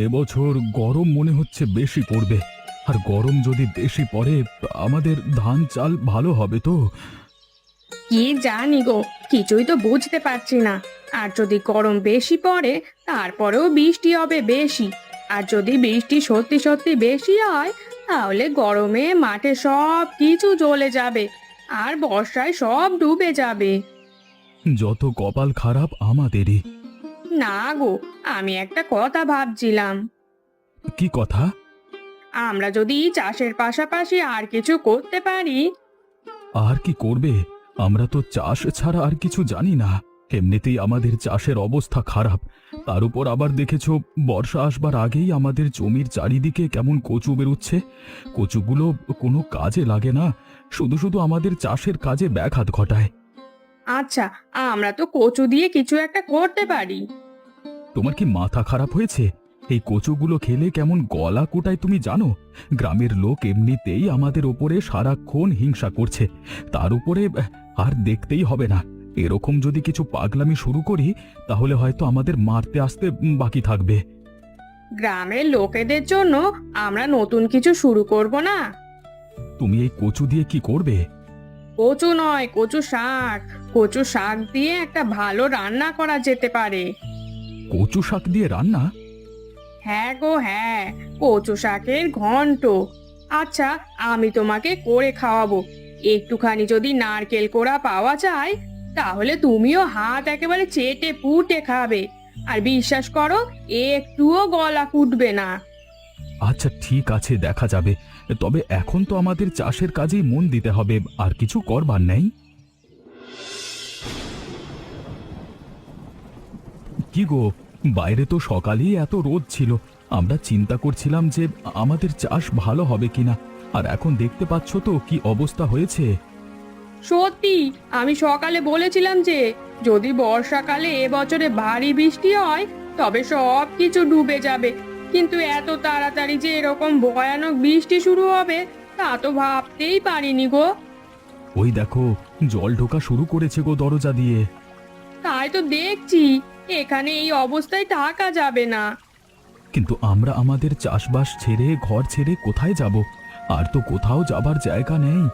এবছর গরম মনে হচ্ছে বেশি পড়বে। আর গরম যদি বেশি পড়ে, আমাদের ধান চাল ভালো হবে তো? কি জানি গো, কিছুই তো বুঝতে পারছি না। আর যদি গরম বেশি পড়ে, তারপরেও বৃষ্টি হবে বেশি। আর যদি বৃষ্টি সত্যি সত্যি বেশি হয়, তাহলে গরমে মাঠে সব কিছু জ্বলে যাবে, আর বর্ষায় সব ডুবে যাবে। যত কপাল খারাপ আমাদেরই। না গো, আমি একটা কথা ভাবছিলাম। কি কথা? আমরা যদি চাষের পাশাপাশি আর কিছু করতে পারি। আর কি করবে? আমরা তো চাষ ছাড়া আর কিছু জানি না। এমনিতেই আমাদের চাষের অবস্থা খারাপ। তার উপর আবার দেখেছো, বর্ষা আসবার আগেই আমাদের জমির চারিদিকে কেমন কচু বেরোচ্ছে। কচুগুলো কোনো কাজে লাগে না, শুধু শুধু আমাদের চাষের কাজে ব্যাঘাত ঘটায়। আচ্ছা, আমরা তো কচু দিয়ে কিছু একটা করতে পারি। তোমার কি মাথা খারাপ হয়েছে? এই কচুগুলো খেলে কেমন গলা কোটায় তুমি জানো? গ্রামের লোক এমনিতেই আমাদের ওপরে সারাক্ষণ হিংসা করছে, তার উপরে আর দেখতেই হবে না। এরকম যদি কিছু পাগলামি শুরু করি, তাহলে হয়তো আমাদের মারতে আসতে বাকি থাকবে। গ্রামের লোকেদের জন্য আমরা নতুন কিছু শুরু করব না? তুমি এই কচু দিয়ে কি করবে? কচু নয়, কচু শাক। কচু শাক দিয়ে একটা ভালো রান্না করা যেতে পারে। কচু শাক দিয়ে রান্না? হ্যাঁ গো হ্যাঁ, কচু শাকের ঘন্ট। আচ্ছা, আমি তোমাকে করে খাওয়াবো। একটুখানি যদি নারকেল কোড়া পাওয়া যায়, তাহলে তুমিও হাত একেবারে চেটে পুটে খাবে। আর বিশ্বাস করো, একটুও গলা ফুটবে না। আচ্ছা ঠিক আছে, দেখা যাবে। তবে এখন তো আমাদের চাষের কাজেই মন দিতে হবে, আর কিছু করবার নেই। কি গো, বাইরে তো সকালেই এত রোদ ছিল। আমরা চিন্তা করছিলাম যে আমাদের চাষ ভালো হবে কিনা, আর এখন দেখতে পাচ্ছ তো কি অবস্থা হয়েছে। সত্যি, আমি সকালে বলেছিলাম যে যদি বর্ষাকালে এবছরে ভারী বৃষ্টি হয়, তবে সব কিছু ডুবে যাবে। কিন্তু এত তাড়াতাড়ি যে এরকম ভয়ানক বৃষ্টি শুরু হবে, তা তো ভাবতেই পারিনি গো। ওই দেখো, জল ঢোকা শুরু করেছে গো দরজা দিয়ে। তাই তো দেখছি, এখানে এই অবস্থায় থাকা যাবে না। কিন্তু আমরা আমাদের চাষবাস ছেড়ে, ঘর ছেড়ে কোথায় যাব? আর তো কোথাও যাবার জায়গা নেই।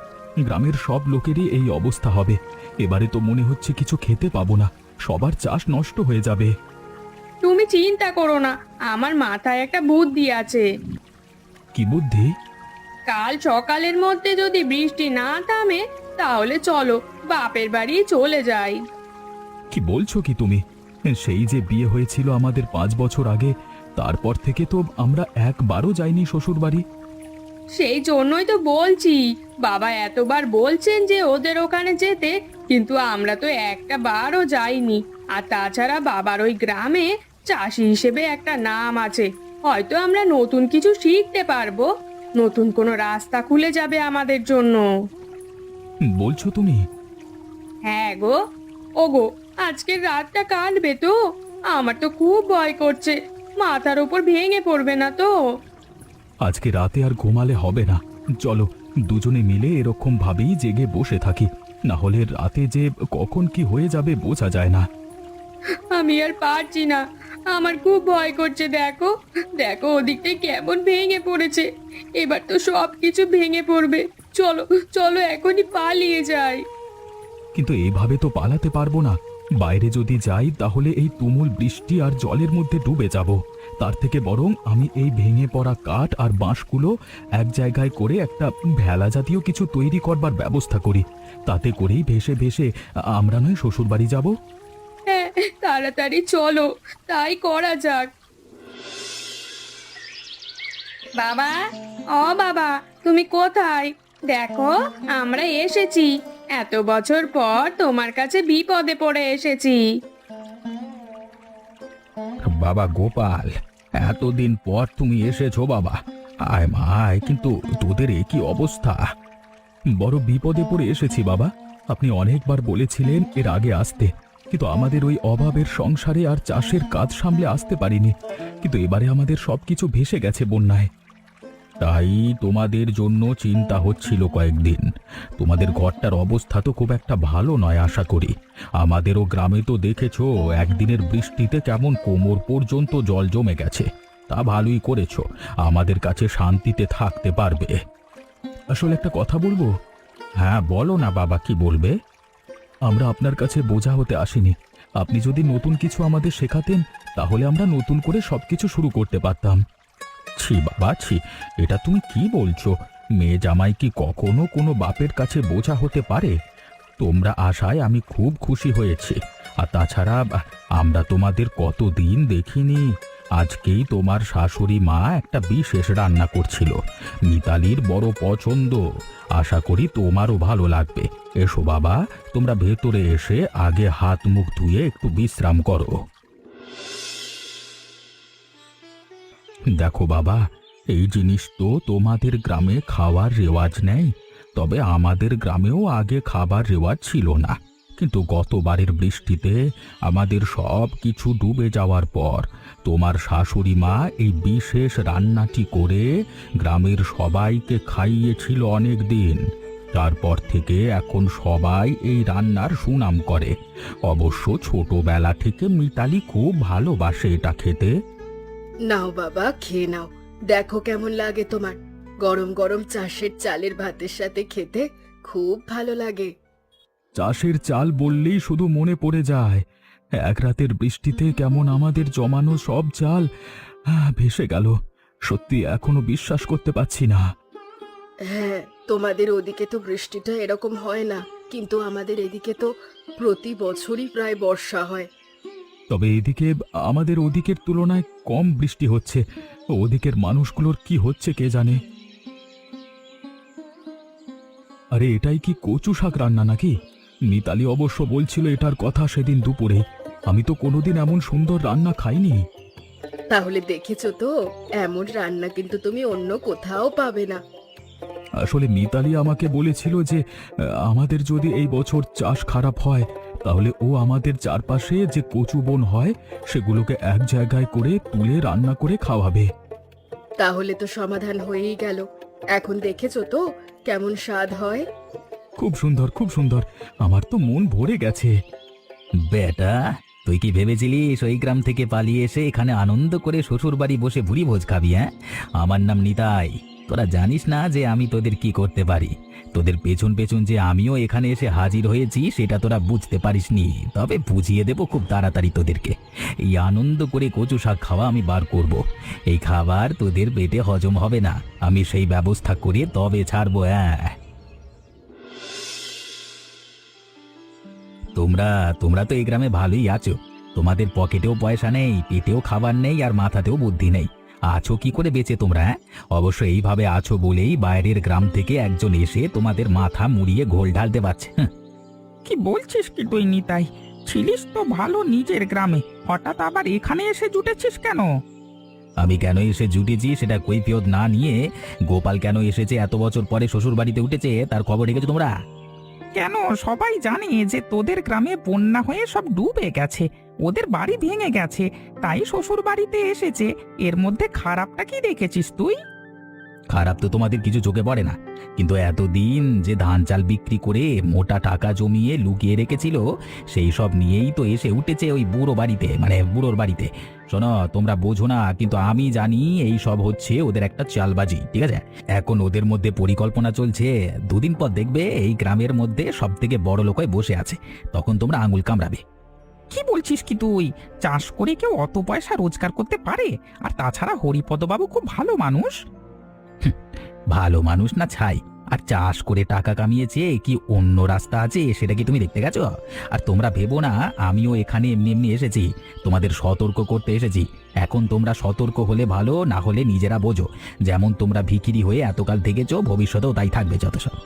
গ্রামের সব লোকেরই এই অবস্থা হবে। এবারে তো মনে হচ্ছে কিছু খেতে পাবো না, সবার চাষ নষ্ট হয়ে যাবে। তুমি চিন্তা করো না, আমার মাথায় একটা বুদ্ধি আছে। কি বুদ্ধি? কাল সকালের মধ্যে যদি বৃষ্টি না থামে, তাহলে চলো বাপের বাড়ি চলে যাই। কি বলছো কি তুমি? সেই যে বিয়ে হয়েছিল আমাদের 5 বছর আগে, তারপর থেকে তো আমরা একবারও যাইনি শ্বশুর বাড়ি। সেই জন্যই তো বলছি, বাবা এতবার বলছেন যে ওদের ওখানে যেতে, কিন্তু আমরা তো একটা বারও যাইনি। আর তাছাড়া বাবার ওই গ্রামে চাষি হিসেবে একটা নাম আছে। হয়তো আমরা নতুন কিছু শিখতে পারবো, নতুন কোনো রাস্তা খুলে যাবে আমাদের জন্য। বলছো তুমি? হ্যাঁ গো। ওগো, আজকের রাতটা কাটবে তো? আমার তো খুব ভয় করছে, মাথার উপর ভেঙে পড়বে না তো? আজকে রাতে আর ঘুমালে হবে না। চলো, দুজনে মিলে এরকম ভাবেই জেগে বসে থাকি, না হলে রাতে যে কখন কি হয়ে যাবে বোঝা যায় না। আমি আর পারছি না, আমার খুব ভয় করছে। দেখো দেখো, ওদিকটায় কেমন ভেঙে পড়েছে। এবার তো সব কিছু ভেঙে পড়বে। চলো চলো, এখনই পালিয়ে যাই। কিন্তু এইভাবে তো পালাতে পারবো না। বাইরে যদি যাই তাহলে এই তুমুল বৃষ্টি আর জলের মধ্যে ডুবে যাব। তার থেকে বরং আমি এই ভেঙে পড়া কাঠ আর বাঁশগুলো এক জায়গায় করে একটা ভেলা জাতীয় কিছু তৈরি করবার ব্যবস্থা করি। তাতে করেই ভেসে ভেসে আমরা নয় শ্বশুর বাড়ি যাব। হ্যাঁ, তাড়াতাড়ি চলো, তাই করা যাক। বাবা, ও বাবা, তুমি কোথায়? দেখো, আমরা এসেছি। এত বছর পর তোমার কাছে বিপদে পড়ে এসেছি। বাবা গোপাল, এতদিন পর তুমি এসেছো বাবা। আয় মা আয়, কিন্তু তোদের এ কি অবস্থা? বড় বিপদে পড়ে এসেছি বাবা। আপনি অনেকবার বলেছিলেন এর আগে আসতে, কিন্তু আমাদের ওই অভাবের সংসারে আর চাষের কাজ সামলে আসতে পারিনি। কিন্তু এবারে আমাদের সবকিছু ভেসে গেছে বন্যায়। তাই তোমাদের জন্য চিন্তা হচ্ছিল কয়েকদিন। তোমাদের ঘরটার অবস্থা তো খুব একটা ভালো নয় আশা করি। আমাদেরও গ্রামে তো দেখেছো, একদিনের বৃষ্টিতে কেমন কোমর পর্যন্ত জল জমে গেছে। তা ভালোই করেছো, আমাদের কাছে শান্তিতে থাকতে পারবে। আসলে একটা কথা বলবো? হ্যাঁ বলো না বাবা, কি বলবে? আমরা আপনার কাছে বোঝা হতে আসিনি। আপনি যদি নতুন কিছু আমাদের শেখাতেন, তাহলে আমরা নতুন করে সবকিছু শুরু করতে পারতাম। ছি বাবা ছি, এটা তুমি কি বলছো? মেয়ে জামাই কি কখনো কোনো বাপের কাছে বোঝা হতে পারে? তোমরা আসায় আমি খুব খুশি হয়েছি। আর তাছাড়া আমরা তোমাদের কতদিন দেখিনি। আজকেই তোমার শাশুড়ি মা একটা বিশেষ রান্না করছিল, মিতালির বড় পছন্দ। আশা করি তোমারও ভালো লাগবে। এসো বাবা, তোমরা ভেতরে এসে আগে হাত মুখ ধুয়ে একটু বিশ্রাম করো। দেখো বাবা, এই জিনিস তো তোমাদের গ্রামে খাওয়ার রেওয়াজ নেই, তবে আমাদের গ্রামেও আগে খাবার রেওয়াজ ছিল না। কিন্তু গতবারের বৃষ্টিতে আমাদের সব কিছু ডুবে যাওয়ার পর তোমার শাশুড়ি মা এই বিশেষ রান্নাটি করে গ্রামের সবাইকে খাইয়েছিল অনেক দিন। তারপর থেকে এখন সবাই এই রান্নার সুনাম করে। অবশ্য ছোটবেলা থেকে মিতালি খুব ভালোবাসে এটা খেতে। নাও বাবা, খেয়ে নাও। দেখো কেমন লাগে তোমার। গরম গরম চাষের চালের ভাতের সাথে খেতে খুব ভালো লাগে। চাষের চাল বললেই শুধু মনে পড়ে যায় এক রাতের বৃষ্টিতে কেমন আমাদের জমানো সব চাল ভেসে গেল। সত্যি এখনো বিশ্বাস করতে পারছি না। হ্যাঁ, তোমাদের ওদিকে তো বৃষ্টিটা এরকম হয় না, কিন্তু আমাদের এদিকে তো প্রতি বছরই প্রায় বর্ষা হয়। তবে এদিকে আমাদের ওদিকের তুলনায় কম বৃষ্টি হচ্ছে। ওদিকের মানুষগুলোর কি হচ্ছে কে জানে। আরে এটাই কি কচু শাক রান্না নাকি? মিতালি অবশ্য বলছিল এটার কথা সেদিন দুপুরে। আমি তো কোনোদিন এমন সুন্দর রান্না খাইনি। তাহলে দেখেছো তো, এমন রান্না কিন্তু তুমি অন্য কোথাও পাবে না। আসলে মিতালি আমাকে বলেছিল যে আমাদের যদি এই বছর চাষ খারাপ হয়, তাহলে ও আমাদের চারপাশে যে কচু বন হয় সেগুলোকে এক জায়গায় করে তুলে রান্না করে খাওয়াবে। তাহলে তো সমাধান হয়েই গেল। এখন দেখেছো তো কেমন স্বাদ হয়। খুব সুন্দর, খুব সুন্দর। আমার তো মন ভরে গেছে। বেটা, তুই কি ভেবেছিলিস ওই গ্রাম থেকে পালিয়ে এসে এখানে আনন্দ করে শ্বশুর বাড়ি বসে ভুরি ভোজ খাবি? হ্যাঁ, আমার নাম নিতাই। তোরা জানিস না যে আমি তোদের কি করতে পারি। তোদের পেছন পেছন যে আমিও এখানে এসে হাজির হয়েছি সেটা তোরা বুঝতে পারিসনি, তবে বুঝিয়ে দেব খুব তাড়াতাড়ি তোদেরকে। এই আনন্দ করে কচু শাক খাওয়া আমি বার করব। এই খাবার তোদের পেটে হজম হবে না, আমি সেই ব্যবস্থা করে তবে ছাড়বো। হ্যাঁ, তোমরা তোমরা তো এই গ্রামে ভালোই আছো। তোমাদের পকেটেও পয়সা নেই, পেটেও খাবার নেই, আর মাথাতেও বুদ্ধি নেই। আছো কি করে বেঁচে তোমরা? হ্যাঁ, অবশ্য এইভাবে আছো বলেই বাইরের গ্রাম থেকে একজন এসে তোমাদের মাথা মুড়িয়ে ঘোল ঢালতে পারছে। কি বলছিস কি তুই নিতাই? ছিলিস তো ভালো নিজের গ্রামে, হঠাৎ আবার এখানে এসে জুটেছিস কেন? আমি কেন এসে জুটেছি সেটা কৈফিয়ত না নিয়ে গোপাল কেন এসেছে এত বছর পরে শ্বশুর বাড়িতে উঠেছে তার খবর রেখেছো তোমরা? কেন, সবাই জানে যে তোদের গ্রামে বন্যা হয়ে সব ডুবে গেছে, ওদের বাড়ি ভেঙে গেছে, তাই শ্বশুর বাড়িতে এসেছে। এর মধ্যে খারাপটা কি দেখেছিস তুই? খারাপ তো তোমাদের কিছু চোখে পড়ে না, কিন্তু এতদিন যে ধান চাল বিক্রি করে মোটা টাকা জমিয়ে লুকিয়ে রেখেছিল সেই সব নিয়েই তো এসে উঠেছে ওই বুড়ো বাড়িতে, মানে বুড়োর বাড়িতে। শোনো, তোমরা বোঝো না, কিন্তু আমি জানি এই সব হচ্ছে ওদের একটা চালবাজি, ঠিক আছে? এখন ওদের মধ্যে পরিকল্পনা চলছে, দুদিন পর দেখবে এই গ্রামের মধ্যে সব থেকে বড় লোক হয়ে বসে আছে, তখন তোমরা আঙুল কামড়াবে। কি বলছিস কি তুই? চাষ করে কেউ অত পয়সা রোজগার করতে পারে? আর তাছাড়া হরিপদবাবু খুব ভালো মানুষ। ভালো মানুষ না ছাই, আর চাষ করে টাকা কামিয়েছে কি অন্য রাস্তা আছে সেটা কি তুমি দেখতে গেছো? আর তোমরা ভেবো না আমিও এখানে এমনি এমনি এসেছি, তোমাদের সতর্ক করতে এসেছি। এখন তোমরা সতর্ক হলে ভালো, না হলে নিজেরা বোঝো। যেমন তোমরা ভিখিরি হয়ে এতকাল থেকেছো, ভবিষ্যতেও তাই থাকবে যত সব।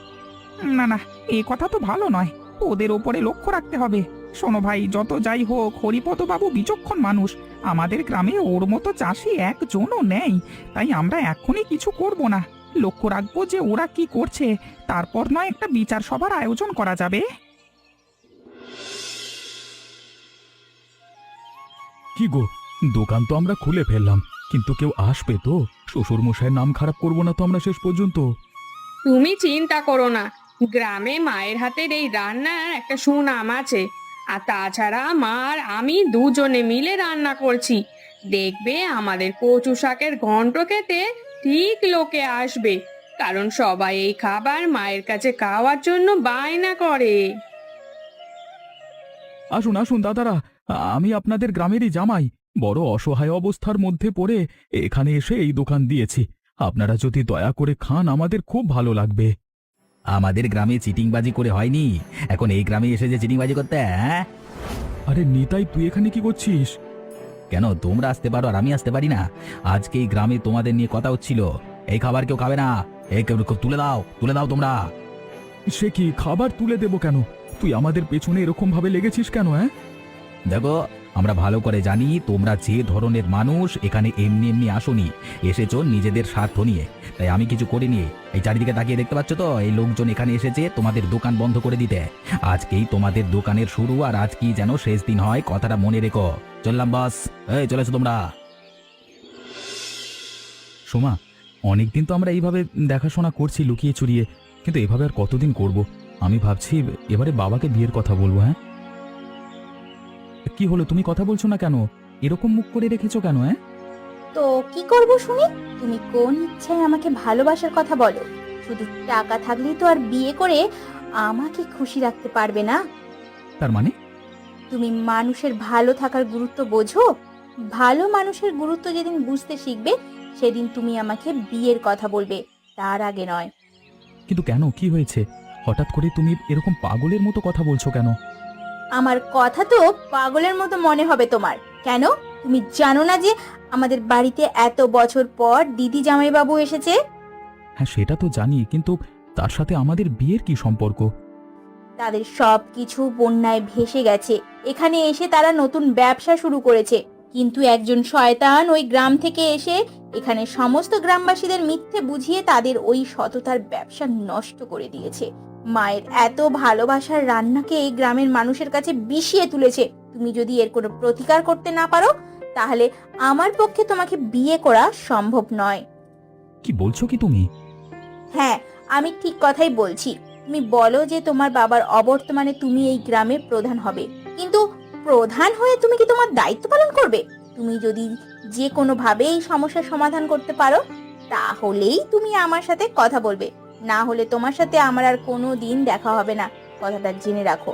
না না, এই কথা তো ভালো নয়, ওদের ওপরে লক্ষ্য রাখতে হবে। শোনো ভাই, যত যাই হোক হরিপদবাবু বিচক্ষণ মানুষ, আমাদের গ্রামে ওর মতো চাষি একজনও নেই, তাই আমরা এখনই কিছু করব না, লক্ষ্য রাখবো যে ওরা কি করছে, তারপর নয় একটা বিচার সভার আয়োজন করা যাবে। কি গো, দোকান তো আমরা খুলে ফেললাম, কিন্তু কেউ আসবে তো? শ্বশুর মশাইয়ের নাম খারাপ করবো না তো আমরা শেষ পর্যন্ত? তুমি চিন্তা করো না, গ্রামে মায়ের হাতের এই রান্নার একটা সুনাম আছে। আর তাছাড়া মা আর আমি দুজনে মিলে রান্না করছি, দেখবে আমাদের কচু শাকের ঘন্ট খেতে ঠিক লোকে আসবে, কারণ সবাই এই খাবার মায়ের কাছে খাওয়ার জন্য বায়না করে। আসুন আসুন দাদারা, আমি আপনাদের গ্রামেরই জামাই। বড় অসহায় অবস্থার মধ্যে পড়ে এখানে এসে এই দোকান দিয়েছি। আপনারা যদি দয়া করে খান আমাদের খুব ভালো লাগবে। আমাদের গ্রামে চিটিংবাজি করে হয়নি, এখন এই গ্রামে এসে যে চিটিংবাজি করতে, হ্যাঁ? আরে নিতাই, তুই এখানে কি করছিস? কেন তোমরা আসতে পারো আর আমি আসতে পারি না? আজকে এই গ্রামে তোমাদের নিয়ে কথা হচ্ছিল, এই খাবার কেউ খাবে না, এই তুলে দাও তোমরা। সে কি, খাবার তুলে দেব কেন? তুই আমাদের পেছনে এরকম ভাবে লেগেছিস কেন? হ্যাঁ, দেখো, আমরা ভালো করে জানি তোমরা যে ধরনের মানুষ, এখানে এমনি এমনি আসোনি, এসেছো নিজেদের স্বার্থ নিয়ে। তাই আমি কিছু করিনি। এই চারিদিকে তাকিয়ে দেখতে পাচ্ছ তো, এই লোকজন এখানে এসেছে তোমাদের দোকান বন্ধ করে দিতে। আজকেই তোমাদের দোকানের শুরু, আর আজকেই যেন শেষ দিন হয়, কথাটা মনে রেখো। চললাম বস, এই চলেছো তোমরা। সোমা, অনেকদিন তো আমরা এইভাবে দেখাশোনা করছি লুকিয়ে চুরিয়ে, কিন্তু এভাবে আর কতদিন করব? আমি ভাবছি এবারে বাবাকে বিয়ের কথা বলবো। হ্যাঁ, কি হলো, তুমি কথা বলছো না কেন? এরকম মুখ করে রেখেছো কেন? হ্যাঁ, তো কি করব শুনি? তুমি কোন ইচ্ছায় আমাকে ভালোবাসার কথা বলো? শুধু টাকা থাকলেই তো আর বিয়ে করে আমাকে খুশি রাখতে পারবে না। তার মানে? তুমি মানুষের ভালো থাকার গুরুত্ব বোঝো? ভালো মানুষের গুরুত্ব যেদিন বুঝতে শিখবে, সেদিন তুমি আমাকে বিয়ের কথা বলবে, তার আগে নয়। কিন্তু কেন, কি হয়েছে? হঠাৎ করে তুমি এরকম পাগলের মতো কথা বলছো কেন? আমার কথা তো পাগলের মতো মনে হবে তোমার। কেন, তুমি জানো না যে আমাদের বাড়িতে এত বছর পর দিদি জামাইবাবু এসেছে? হ্যাঁ, সেটা তো জানি, কিন্তু তার সাথে আমাদের বিয়ের কি সম্পর্ক? তাদের সবকিছু বন্যায় ভেসে গেছে। এখানে এসে তারা নতুন ব্যবসা শুরু করেছে, কিন্তু একজন শয়তান ওই গ্রাম থেকে এসে এখানে সমস্ত গ্রামবাসীদের মিথ্যে বুঝিয়ে তাদের ওই সততার ব্যবসা নষ্ট করে দিয়েছে। মায়ের এত ভালোবাসার রান্নাকে এই গ্রামের মানুষের কাছে বিষিয়ে তুলেছে। তুমি যদি এর কোনো প্রতিকার করতে না পারো, তাহলে আমার পক্ষে তোমাকে বিয়ে করা সম্ভব নয়। কি বলছো কি তুমি? হ্যাঁ, আমি ঠিক কথাই বলছি। তুমি বলো যে তোমার বাবার অবর্তমানে তুমি এই গ্রামের প্রধান হবে, কিন্তু প্রধান হয়ে তুমি কি তোমার দায়িত্ব পালন করবে? তুমি যদি যে কোনো ভাবে এই সমস্যার সমাধান করতে পারো, তাহলেই তুমি আমার সাথে কথা বলবে, না হলে তোমার সাথে আমার আর কোনো দিন দেখা হবে না, কথাটা জেনে রাখো।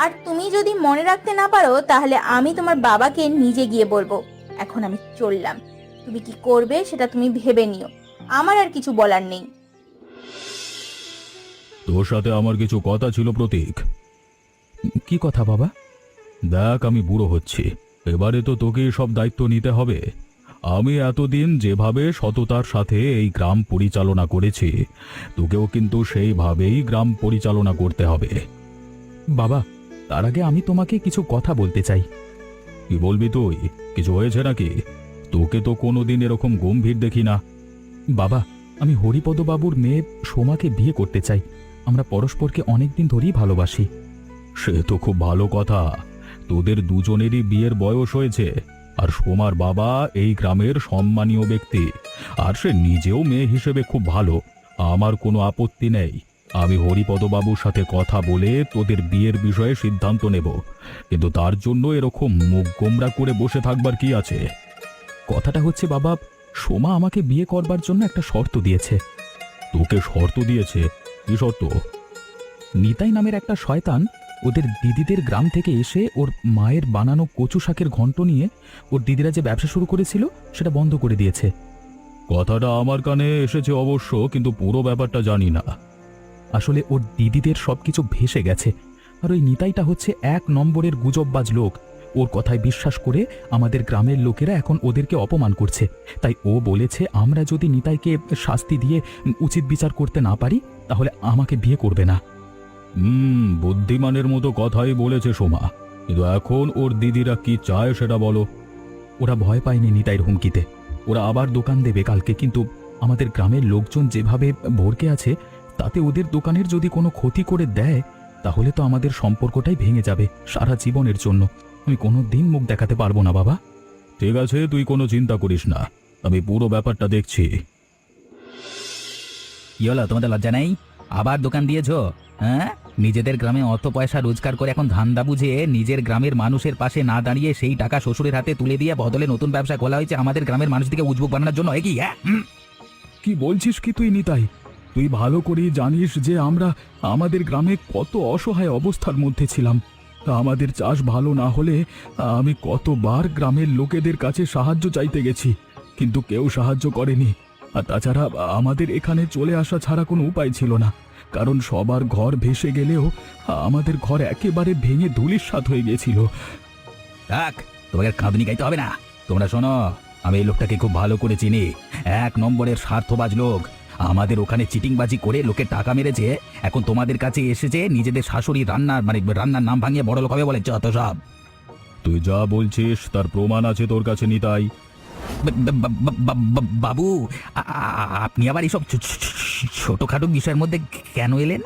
আর তুমি যদি মনে রাখতে না পারো, তাহলে আমি তোমার বাবাকে নিজে গিয়ে বলবো। এখন আমি চললাম, তুমি কি করবে সেটা তুমি ভেবে নিও, আমার আর কিছু বলার নেই। তোর সাথে আমার কিছু কথা ছিল প্রতীক। কি কথা বাবা? দেখ, আমি বুড়ো হচ্ছি, এবারে তো তোকে সব দায়িত্ব নিতে হবে। আমি এতদিন যেভাবে সততার সাথে এই গ্রাম পরিচালনা করেছি, তোকেও কিন্তু সেইভাবেই গ্রাম পরিচালনা করতে হবে। বাবা, তার আগে আমি তোমাকে কিছু কথা বলতে চাই। কি বলবি তুই? কিছু হয়েছে নাকি? তোকে তো কোনোদিন এরকম গম্ভীর দেখি না। বাবা, আমি হরিপদ বাবুর মেয়ে সোমাকে বিয়ে করতে চাই। আমরা পরস্পরকে অনেকদিন ধরেই ভালোবাসি। সে তো খুব ভালো কথা। তোদের দুজনেরই বিয়ের বয়স হয়েছে, আর সোমার বাবা এই গ্রামের সম্মানীয় ব্যক্তি, আর সে নিজেও মেয়ে হিসেবে খুব ভালো। আমার কোনো আপত্তি নেই। আমি হরিপদ বাবুর সাথে কথা বলে তোদের বিয়ের বিষয়ে সিদ্ধান্ত নেব, কিন্তু তার জন্য এরকম মুখ গোমরা করে বসে থাকবার কি আছে? কথাটা হচ্ছে বাবা, সোমা আমাকে বিয়ে করবার জন্য একটা শর্ত দিয়েছে। তোকে শর্ত দিয়েছে? কি শর্ত? নিতাই নামের একটা শয়তান ওদের দিদিদের গ্রাম থেকে এসে ওর মায়ের বানানো কচু শাকের ঘন্ট নিয়ে ওর দিদিরা যে ব্যবসা শুরু করেছিল সেটা বন্ধ করে দিয়েছে। কথাটা আমার কানে এসেছে অবশ্য, কিন্তু পুরো ব্যাপারটা জানি না। আসলে ওর দিদিদের সবকিছু ভেসে গেছে, আর ওই নিতাইটা হচ্ছে 1 নম্বরের গুজববাজ লোক। ওর কথায় বিশ্বাস করে আমাদের গ্রামের লোকেরা এখন ওদেরকে অপমান করছে। তাই ও বলেছে আমরা যদি নিতাইকে শাস্তি দিয়ে উচিত বিচার করতে না পারি, তাহলে আমাকে বিয়ে করবে না। বুদ্ধিমানের মতো কথাই বলেছে সোমা, কিন্তু এখন ওর দিদিরা কি চায় সেটা বলো। ওরা ভয় পায়নি নিতাইয়ের হুমকিতে। ওরা আবার দোকান দেবে কালকে, কিন্তু আমাদের গ্রামের লোকজন যেভাবে ভরকে আছে, তাতে ওদের দোকানের যদি কোনো ক্ষতি করে দেয়, তাহলে তো আমাদের সম্পর্কটাই ভেঙে যাবে সারা জীবনের জন্য। আমি কোনো দিন মুখ দেখাতে পারবো না বাবা। ঠিক আছে, তুই কোনো চিন্তা করিস না, আমি পুরো ব্যাপারটা দেখছি। কি হলো, তোমাদের লজ্জা নেই? আবার দোকান দিয়েছো? হ্যাঁ, নিজেদের গ্রামে অত পয়সা রোজগার করে এখন ধান্দা বুঝে নিজের গ্রামের মানুষের পাশে না দাঁড়িয়ে সেই টাকা শ্বশুরের হাতে তুলে দিয়ে বদলে নতুন ব্যবসা খোলা হয়েছে আমাদের গ্রামের মানুষদেরকে উজবুক বানানোর জন্য, কি হ্যাঁ? কি বলছিস কি তুই নিতাই? তুই ভালো করেই জানিস যে আমরা আমাদের গ্রামে কত অসহায় অবস্থার মধ্যে ছিলাম। আমাদের চাষ ভালো না হলে আমি কতবার গ্রামের লোকেদের কাছে সাহায্য চাইতে গেছি, কিন্তু কেউ সাহায্য করেনি। আর তাছাড়া আমাদের এখানে চলে আসা ছাড়া কোনো উপায় ছিল না, কারণ সবার ঘর ভেসে গেলেও আমাদের ঘর একেবারে ভেঙে ধূলিসাৎ হয়ে গিয়েছিল। থাক, তোমাকে আর কাঁদনি গাইতে হবে না। তোমরা শোনো, আমি এই লোকটাকে খুব ভালো করে চিনি। 1 নম্বরের স্বার্থবাজ লোক। আমাদের ওখানে চিটিংবাজি করে লোকের টাকা মেরেছে, এখন তোমাদের কাছে এসেছে নিজেদের শাশুড়ি রান্নার নাম ভাঙিয়ে বড় লোক হবে বলে যত সব। তুই যা বলছিস তার প্রমাণ আছে তোর কাছে নিতাই। বাবু, আপনি আবার এইসব ছোটখাটো বিষয়ের মধ্যে কেন এলেন?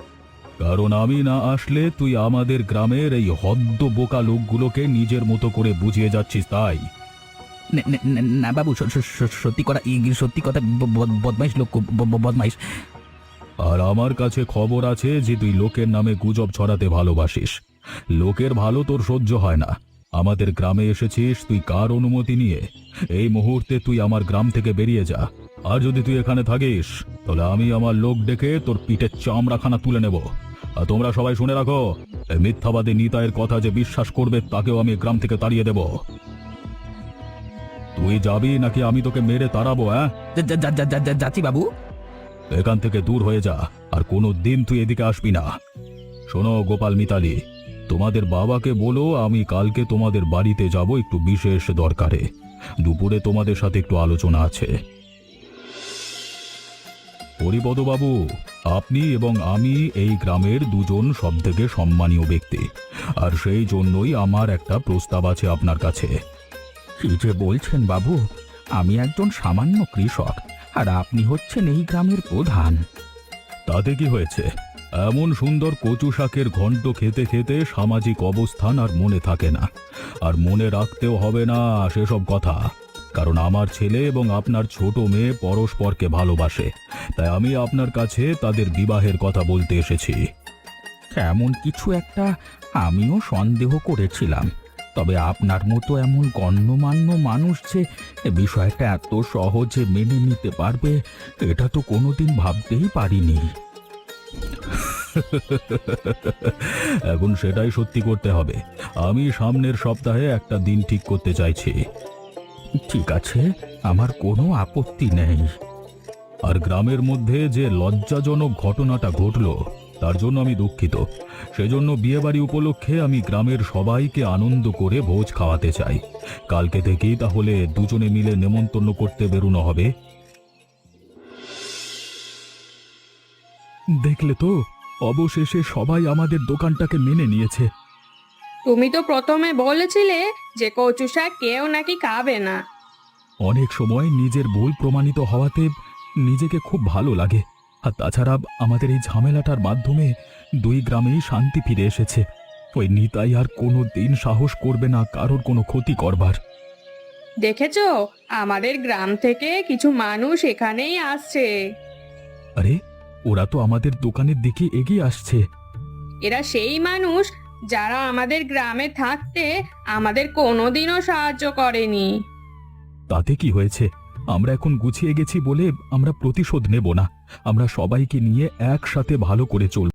কারণ আমি না আসলে তুই আমাদের গ্রামের এই হদ্দ বোকা লোকগুলোকে নিজের মতো করে বুঝিয়ে যাচ্ছিস, তাই? না বাবু, সত্যি কথা, বদমাইশ লোক, বদমাইশ। আর আমার কাছে খবর আছে যে তুই লোকের নামে গুজব ছড়াতে ভালোবাসিস। লোকের ভালো তোর সহ্য হয় না। আমাদের গ্রামে এসেছিস তুই কার অনুমতি নিয়ে? এই মুহূর্তে তুই আমার গ্রাম থেকে বেরিয়ে যা। আর যদি তুই এখানে থাকিস তাহলে আমি আমার লোক ডেকে তোর পিঠের চামড়াখানা তুলে নেব। আর তোমরা সবাই শুনে রাখো, এই মিথ্যাবাদী নিতাইয়ের কথা যে বিশ্বাস করবে তাকেও আমি গ্রাম থেকে তাড়িয়ে দেব। তুই যাবি নাকি আমি তোকে মেরে তাড়াবো? হ্যাঁ, যাচ্ছি বাবু। এখান থেকে দূর হয়ে যা, আর কোনো দিন তুই এদিকে আসবি না। শোনো গোপাল, মিতালি, তোমাদের বাবাকে বলো আমি কালকে তোমাদের বাড়িতে যাব একটু বিশেষ দরকারে। দুপুরে তোমাদের সাথে একটু আলোচনা আছে। হরিপদবাবু, আপনি এবং আমি এই গ্রামের দুজন সবথেকে সম্মানীয় ব্যক্তি, আর সেই জন্যই আমার একটা প্রস্তাব আছে আপনার কাছে। কি যে বলছেন বাবু, আমি একজন সামান্য কৃষক, আর আপনি হচ্ছেন এই গ্রামের প্রধান। তাতে কি হয়েছে? এমন সুন্দর কচু শাকের ঘন্ট খেতে খেতে সামাজিক অবস্থান আর মনে থাকে না, আর মনে রাখতেও হবে না সেসব কথা। কারণ আমার ছেলে এবং আপনার ছোট মেয়ে পরস্পরকে ভালোবাসে, তাই আমি আপনার কাছে তাদের বিবাহের কথা বলতে এসেছি। এমন কিছু একটা আমিও সন্দেহ করেছিলাম, তবে আপনার মতো এমন গণ্যমান্য মানুষ যে বিষয়টা এত সহজে মেনে নিতে পারবে, এটা তো কোনোদিন ভাবতেই পারিনি। এখন সেটাই সত্যি করতে হবে। আমি সামনের সপ্তাহে একটা দিন ঠিক করতে চাইছি। ঠিক আছে, আমার কোনো আপত্তি নেই। আর গ্রামের মধ্যে যে লজ্জাজনক ঘটনাটা ঘটলো তার জন্য আমি দুঃখিত। সেজন্য বিয়েবাড়ি উপলক্ষে আমি গ্রামের সবাইকে আনন্দ করে ভোজ খাওয়াতে চাই। কালকে থেকেই তাহলে দুজনে মিলে নেমন্তন্ন করতে বেরোনো হবে। দেখলে তো, অবশেষে সবাই আমাদের দোকানটাকে মেনে নিয়েছে। তুমি তো প্রথমে বলেছিলে যে কচু শাক কেউ নাকি খাবে না। অনেক সময় নিজের ভুল প্রমাণিত হওয়াতে নিজেকে খুব ভালো লাগে। আর তাছাড়া আমাদের এই ঝামেলাটার মাধ্যমে দুই গ্রামেই শান্তি ফিরে এসেছে। ওই নিতাই আর কোনো দিন সাহস করবে না কারোর কোনো ক্ষতি করবার। দেখেছো, আমাদের গ্রাম থেকে কিছু মানুষ এখানেই আসছে। আরে, ওরা তো আমাদের দোকানের দিকে এগিয়ে আসছে। এরা সেই মানুষ যারা আমাদের গ্রামে থাকতে আমাদের কোনোদিনও সাহায্য করেনি। তাতে কি হয়েছে? আমরা এখন গুছিয়ে গেছি বলে আমরা প্রতিশোধ নেব না। আমরা সবাইকে নিয়ে একসাথে ভালো করে চলব।